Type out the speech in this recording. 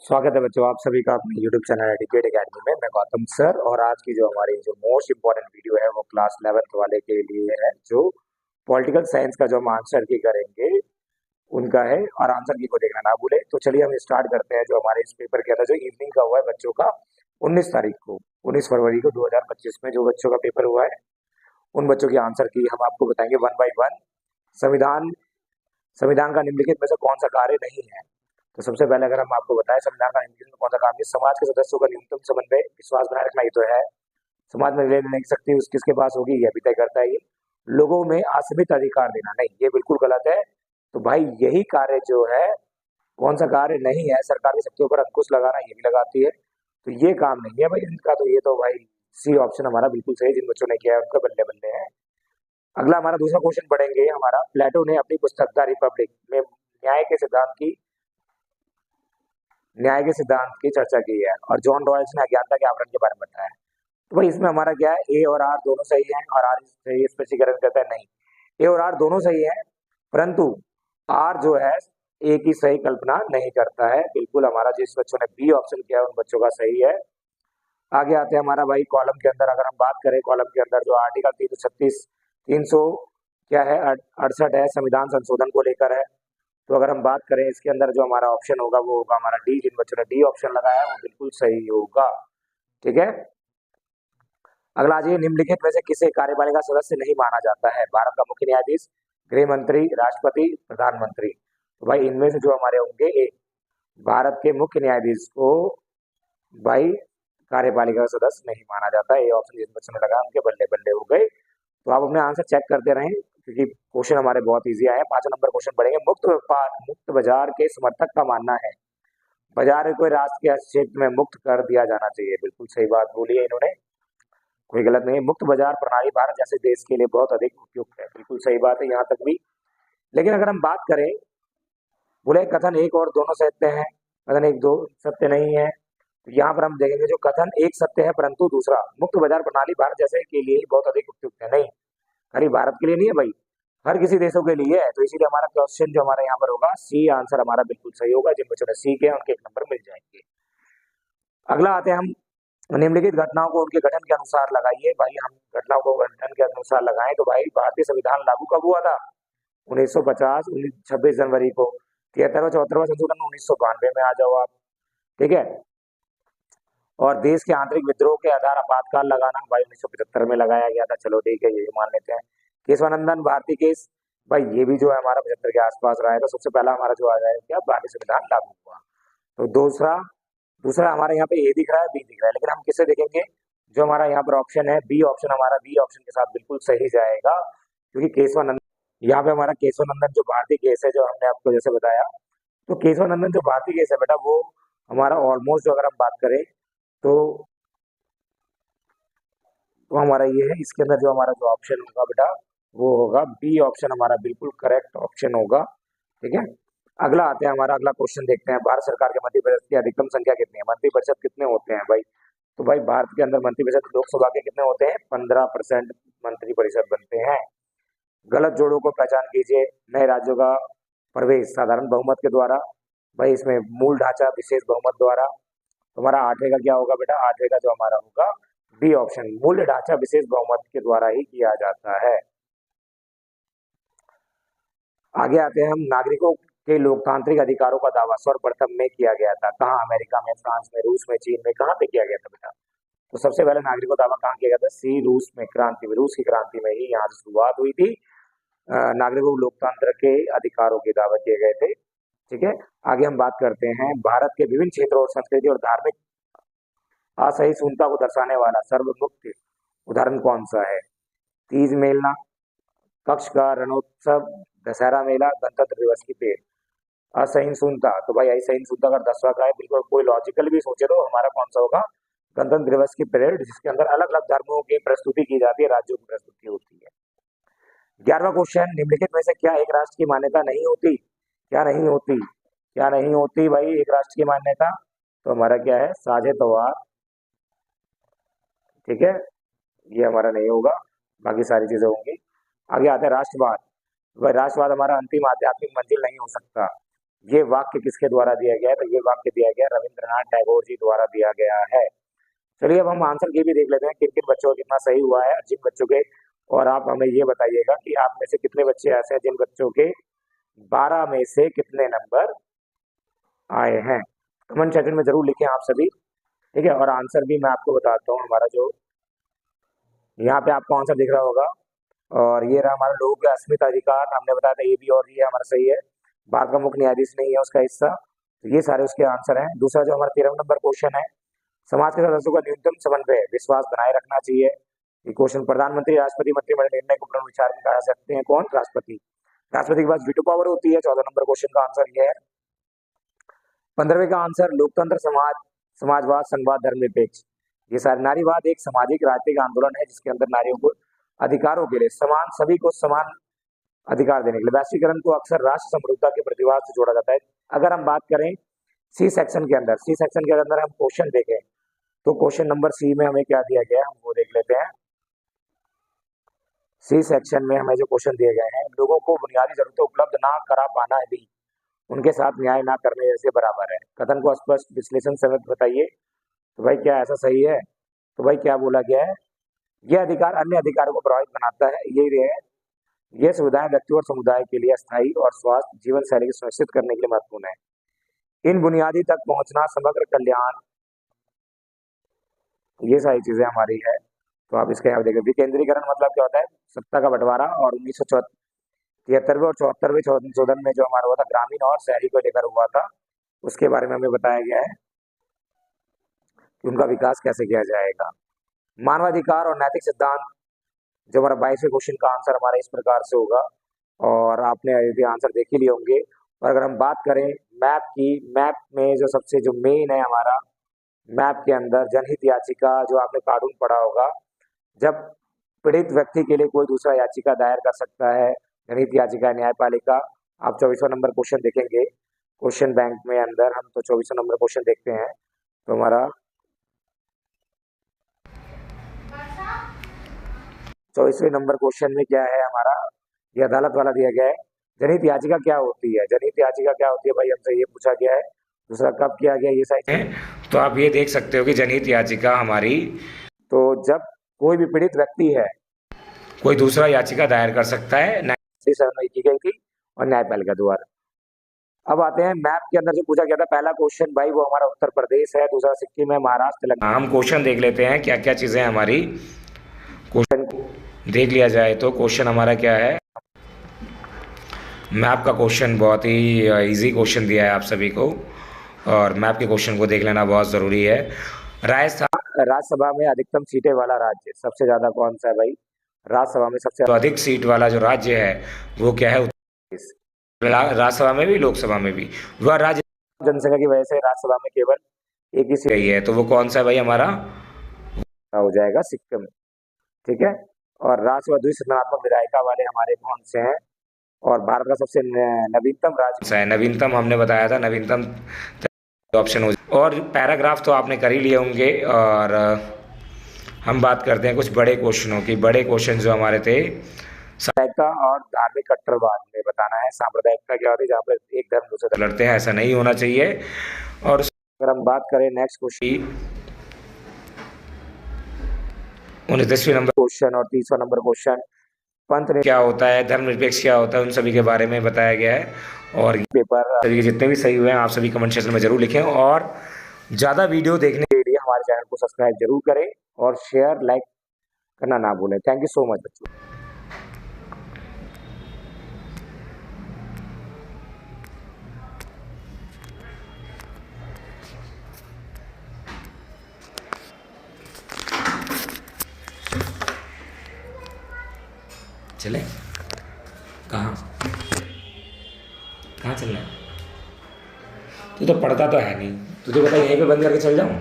स्वागत है बच्चों आप सभी का अपने YouTube चैनल एडुकेट एकेडमी में। मैं गौतम सर और आज की जो हमारी जो मोस्ट इम्पोर्टेंट वीडियो है वो क्लास 11th वाले के लिए है, जो पॉलिटिकल साइंस का जो हम आंसर की करेंगे उनका है, और आंसर की को देखना ना भूले। तो चलिए हम स्टार्ट करते हैं। जो हमारे इस पेपर के अंदर जो इवनिंग का हुआ है बच्चों का 19 तारीख को 19 फरवरी को 2025 में जो बच्चों का पेपर हुआ है उन बच्चों की आंसर की हम आपको बताएंगे वन बाई वन। संविधान संविधान का निम्नलिखित में से कौन सा कार्य नहीं है? तो सबसे पहले अगर हम आपको बताएं संविधान का निम्नलिखित में कौन सा काम है, समाज के सदस्यों का न्यूनतम समन्वय विश्वास बनाए रखना, ये तो है। समाज में ले नहीं सकती उस किसके पास होगी, यह भी तय करता है ये। लोगों में असीमित अधिकार देना, नहीं, ये बिल्कुल गलत है। तो भाई यही कार्य जो है, कौन सा कार्य नहीं है, सरकार की शक्तियों पर अंकुश लगाना, ये भी लगाती है। तो ये काम नहीं है भाई इनका। तो ये तो भाई सी ऑप्शन हमारा बिल्कुल सही, जिन बच्चों ने किया है उनका बल्ले बल्ले है। अगला हमारा दूसरा क्वेश्चन पढ़ेंगे हमारा। प्लेटो ने अपनी पुस्तक द रिपब्लिक में न्याय के सिद्धांत की चर्चा की है, और जॉन रॉयल्स ने अज्ञानता के आवरण के बारे में बताया। तो भाई इसमें हमारा क्या है, ए और आर दोनों सही है, और आर सही स्पष्टीकरण करता है नहीं। ए और आर दोनों सही है, परंतु आर जो है ए की सही कल्पना नहीं करता है। बिल्कुल हमारा जिस बच्चों ने बी ऑप्शन किया है उन बच्चों का सही है। आगे आते हैं हमारा भाई कॉलम के अंदर। अगर हम बात करें कॉलम के अंदर जो आर्टिकल 336 300 क्या है 68 है, संविधान संशोधन को लेकर है। तो अगर हम बात करें इसके अंदर जो हमारा ऑप्शन होगा वो होगा हमारा डी। जिन बच्चों ने डी ऑप्शन लगाया है वो बिल्कुल सही होगा। ठीक है। अगला आ जाइए, निम्नलिखित में से किसे कार्यपालिका सदस्य नहीं माना जाता है? भारत का मुख्य न्यायाधीश, गृह मंत्री, राष्ट्रपति, प्रधानमंत्री। तो भाई इनमें से जो हमारे होंगे एक, भारत के मुख्य न्यायाधीश को भाई कार्यपालिका का सदस्य नहीं माना जाता है। ये ऑप्शन जिन बच्चों ने लगा उनके बल्ले बल्ले हो गए। तो आप अपने आंसर चेक करते रहें क्योंकि क्वेश्चन हमारे बहुत इजी आए हैं। 5 नंबर क्वेश्चन पढ़ेंगे। मुक्त बाजार के समर्थक का मानना है बाजार को राष्ट्र के हस्तक्षेप में मुक्त कर दिया जाना चाहिए। बिल्कुल सही बात बोली है इन्होंने, कोई गलत नहीं। मुक्त बाजार प्रणाली भारत जैसे देश के लिए बहुत अधिक उपयुक्त है, बिल्कुल सही बात है यहाँ तक भी। लेकिन अगर हम बात करें, बोले कथन एक और दोनों सत्य हैं, कथन एक दो सत्य नहीं है। तो यहाँ पर हम देखेंगे जो कथन एक सत्य है परंतु दूसरा, मुक्त बाजार प्रणाली भारत जैसे के लिए ही बहुत अधिक उपयुक्त है, नहीं, खाली भारत के लिए नहीं है भाई, हर किसी देशों के लिए है। तो इसीलिए हमारा क्वेश्चन जो हमारा यहाँ पर होगा सी आंसर हमारा बिल्कुल सही होगा। जिन बच्चों ने सी किया उनके 1 नंबर मिल जाएंगे। अगला आते हैं हम, निम्नलिखित घटनाओं को उनके गठन के अनुसार लगाइए। भाई हम घटनाओं को गठन के अनुसार लगाएं तो भाई भारतीय संविधान लागू कब हुआ था? 1950, 26 जनवरी को। 73वां 74वां संशोधन 1992 में आ जाओ आप। ठीक है। और देश के आंतरिक विद्रोह के आधार आपातकाल लगाना भाई 1975 में लगाया गया था। चलो ठीक है, ये भी मान लेते हैं। केशवानंदन भारती केस, भाई ये भी जो है हमारा 75 के आसपास रहा है। तो सबसे पहला हमारा जो आ जाएगा क्या, भारतीय संविधान लागू हुआ। तो दूसरा दूसरा हमारे यहाँ पे ए दिख रहा है, बी दिख रहा है, लेकिन हम किसे देखेंगे? जो हमारा यहाँ पर ऑप्शन है बी ऑप्शन, हमारा बी ऑप्शन के साथ बिल्कुल सही जाएगा, क्योंकि केशवानंदन, यहाँ पे हमारा केशवानंदन जो भारतीय केस है, जो हमने आपको जैसे बताया, तो केशवानंदन जो भारतीय केस है बेटा वो हमारा ऑलमोस्ट, जो अगर हम बात करें तो हमारा ये है। इसके अंदर जो हमारा जो ऑप्शन होगा बेटा वो होगा बी ऑप्शन, हमारा बिल्कुल करेक्ट ऑप्शन होगा। ठीक है। अगला आते हैं, हमारा अगला क्वेश्चन देखते हैं। भारत सरकार के मंत्री परिषद की अधिकतम संख्या कितनी है? मंत्री परिषद कितने होते हैं भाई? तो भाई भारत के अंदर मंत्री परिषद लोकसभा के कितने होते हैं? 15% मंत्री परिषद बनते हैं। गलत जोड़ों को पहचान कीजिए। नए राज्यों का प्रवेश साधारण बहुमत के द्वारा, भाई इसमें मूल ढांचा विशेष बहुमत द्वारा। तो हमारा 8वें का क्या होगा बेटा? 8वें का जो हमारा होगा बी ऑप्शन, मूल ढांचा विशेष बहुमत के द्वारा ही किया जाता है। आगे आते हैं हम, नागरिकों के लोकतांत्रिक अधिकारों का दावा सर्वप्रथम में किया गया था कहाँ? अमेरिका में, फ्रांस में, रूस में, चीन में, कहाँ पे किया गया था बेटा? तो सबसे पहले नागरिकों का दावा कहाँ किया गया था? सी, रूस में, क्रांति में, रूस की क्रांति में ही यहाँ से शुरुआत हुई थी। नागरिकों को लोकतंत्र के अधिकारों के दावा किए गए थे। ठीक है। आगे हम बात करते हैं, भारत के विभिन्न क्षेत्रों और संस्कृति और धार्मिक असहिष्णुता को दर्शाने वाला सर्वमुक्त उदाहरण कौन सा है? तीज मेला, कक्ष का रणोत्सव, दशहरा मेला, गणतंत्र दिवस की पेड़। असहिष्णुता, तो भाई असहिष्णुता का 10वां का है। बिल्कुल कोई लॉजिकल भी सोचे तो हमारा कौन सा होगा? गणतंत्र दिवस की परेड, जिसके अंदर अलग अलग धर्मों की प्रस्तुति की जाती है, राज्यों की प्रस्तुति होती है। 11वां क्वेश्चन, निम्नलिखित में से क्या एक राष्ट्र की मान्यता नहीं होती? क्या नहीं होती? क्या नहीं होती भाई एक राष्ट्र की मान्यता? तो हमारा क्या है? साझेदार। ठीक है, ये हमारा नहीं होगा, बाकी सारी चीजें होंगी। आगे आते हैं राष्ट्रवाद। भाई राष्ट्रवाद हमारा अंतिम आध्यात्मिक मंजिल नहीं हो सकता। ये वाक्य किसके द्वारा दिया गया है? तो ये वाक्य दिया गया रविंद्रनाथ टैगोर जी द्वारा दिया गया है। चलिए अब हम आंसर की भी देख लेते हैं, किन किन बच्चों का कितना सही हुआ है और जिन बच्चों के, और आप हमें ये बताइएगा कि आप में से कितने बच्चे ऐसे हैं जिन बच्चों के 12 में से कितने नंबर आए हैं। कमेंट सेक्शन में जरूर लिखें आप सभी, ठीक है। और आंसर भी मैं आपको बताता हूँ, हमारा जो यहाँ पे आपको आंसर दिख रहा होगा, और ये रहा हमारा लोगों के अस्मिता अधिकार, हमने बताया था ए बी और ये हमारा सही है। भारत का मुख्य न्यायाधीश नहीं है उसका हिस्सा, तो ये सारे उसके आंसर हैं। दूसरा जो हमारा 13 नंबर क्वेश्चन है, समाज के सदस्यों का न्यूनतम समन्वय विश्वास बनाए रखना चाहिए। ये क्वेश्चन प्रधानमंत्री राष्ट्रपति मंत्रिमंडल निर्णय को पुनर्विचार में करा सकते हैं कौन? राष्ट्रपति। राष्ट्रपति के पास वीटो पावर होती है। 14 नंबर क्वेश्चन का आंसर ये है। 15वें का आंसर लोकतंत्र, समाज, समाजवाद, संघवाद, धर्मनिरपेक्ष। ये सारे नारीवाद एक सामाजिक राजनीतिक आंदोलन है जिसके अंदर नारियों को अधिकारों के लिए समान, सभी को समान अधिकार देने के लिए। वैश्वीकरण को अक्सर राष्ट्र समरूपता के प्रतिवाद से जोड़ा जाता है। अगर हम बात करें सी सेक्शन के अंदर, सी सेक्शन के अंदर हम क्वेश्चन देखें तो क्वेश्चन नंबर सी में हमें क्या दिया गया है, हम वो देख लेते हैं। सी सेक्शन में हमें जो क्वेश्चन दिए गए हैं, लोगों को बुनियादी जरूरतें उपलब्ध ना करा पाना भी उनके साथ न्याय ना करने जैसे बराबर है। कथन को स्पष्ट विश्लेषण समेत बताइए। तो भाई क्या ऐसा सही है? तो भाई क्या बोला गया है? यह अधिकार अन्य अधिकारों को प्रभावित बनाता है। ये सुविधाएं व्यक्ति और समुदाय के लिए अस्थायी और स्वास्थ्य जीवन शैली को सुनिश्चित करने के लिए महत्वपूर्ण है। इन बुनियादी तक पहुंचना समग्र कल्याण, ये सारी चीजें हमारी है। तो आप इसके यहाँ देखें, विकेंद्रीकरण मतलब क्या होता है? सत्ता का बंटवारा। और 1973वें और 74वें संशोधन में जो हमारा हुआ था ग्रामीण और शहरी को लेकर हुआ था, उसके बारे में हमें बताया गया है कि उनका विकास कैसे किया जाएगा। मानवाधिकार और नैतिक सिद्धांत, जो हमारा 22वें क्वेश्चन का आंसर हमारा इस प्रकार से होगा, और आपने यदि आंसर देख ही लिए होंगे। और अगर हम बात करें मैप की, मैप में जो सबसे जो मेन है हमारा, मैप के अंदर जनहित याचिका, जो आपने कानून पढ़ा होगा, जब पीड़ित व्यक्ति के लिए कोई दूसरा याचिका दायर कर सकता है, जनहित याचिका न्यायपालिका। आप 24वां नंबर क्वेश्चन देखेंगे क्वेश्चन बैंक में अंदर, हम तो 24वां नंबर क्वेश्चन देखते हैं। तो हमारा 24वें नंबर क्वेश्चन में क्या है हमारा, ये अदालत वाला दिया गया है। जनहित याचिका क्या होती है? जनहित याचिका क्या होती है भाई, हमसे ये पूछा गया है। दूसरा कब किया गया, ये सारी है। तो आप ये देख सकते हो कि जनहित याचिका हमारी, तो जब कोई भी पीड़ित व्यक्ति है, कोई दूसरा याचिका दायर कर सकता है, 1967 में की गई थी और न्यायपालिका द्वारा। अब आते हैं मैप के अंदर जो पूछा गया था पहला क्वेश्चन भाई, वो हमारा उत्तर प्रदेश है, दूसरा सिक्किम है, महाराष्ट्र, तेलंगाना। हम क्वेश्चन देख लेते हैं क्या क्या चीजें हमारी, क्वेश्चन को देख लिया जाए तो क्वेश्चन हमारा क्या है। मैप का क्वेश्चन बहुत ही इजी क्वेश्चन दिया है आप सभी को, और मैप के क्वेश्चन को देख लेना बहुत ज़रूरी है। राजस्थान राज्यसभा में अधिकतम सीटें वाला राज्य सबसे ज़्यादा कौन सा है भाई? राज्यसभा में सबसे अधिक सीट वाला जो राज्य है वो क्या है? उत्तर प्रदेश। राज्यसभा में भी लोकसभा में भी वह राज्य जनसंख्या की वजह से राज्यसभा में केवल एक ही सीट है, तो वो कौन सा है भाई हमारा? हो जाएगा सिक्किम, ठीक है। और राज्यसभा द्विसदनात्मक विधायिका वाले हमारे कौन से हैं? और भारत का सबसे नवीनतम राज्य है, नवीनतम हमने बताया था, नवीनतम ऑप्शन हो। और पैराग्राफ तो आपने कर ही लिए होंगे। और हम बात करते हैं कुछ बड़े क्वेश्चनों की। बड़े क्वेश्चन जो हमारे थे, सांप्रदायिकता और धार्मिक कट्टरवाद में बताना है। सांप्रदायिकता क्या होती है? जहाँ पर एक धर्म दूसरे धर्म लड़ते हैं, ऐसा नहीं होना चाहिए। और अगर हम बात करें नेक्स्ट क्वेश्चन, 29वें नंबर क्वेश्चन और 30वां नंबर क्वेश्चन, पंथ क्या होता है, धर्मनिरपेक्ष क्या होता है, उन सभी के बारे में बताया गया है। और पेपर सभी जितने भी सही हुए हैं आप सभी कमेंट सेक्शन में जरूर लिखें, और ज़्यादा वीडियो देखने के लिए हमारे चैनल को सब्सक्राइब जरूर करें और शेयर लाइक करना ना भूलें। थैंक यू सो मच बच्चों। चले कहाँ कहाँ चल रहा है? तू तो पढ़ता तो है नहीं, तुझे पता यहीं पे बंद करके चल जाऊँ?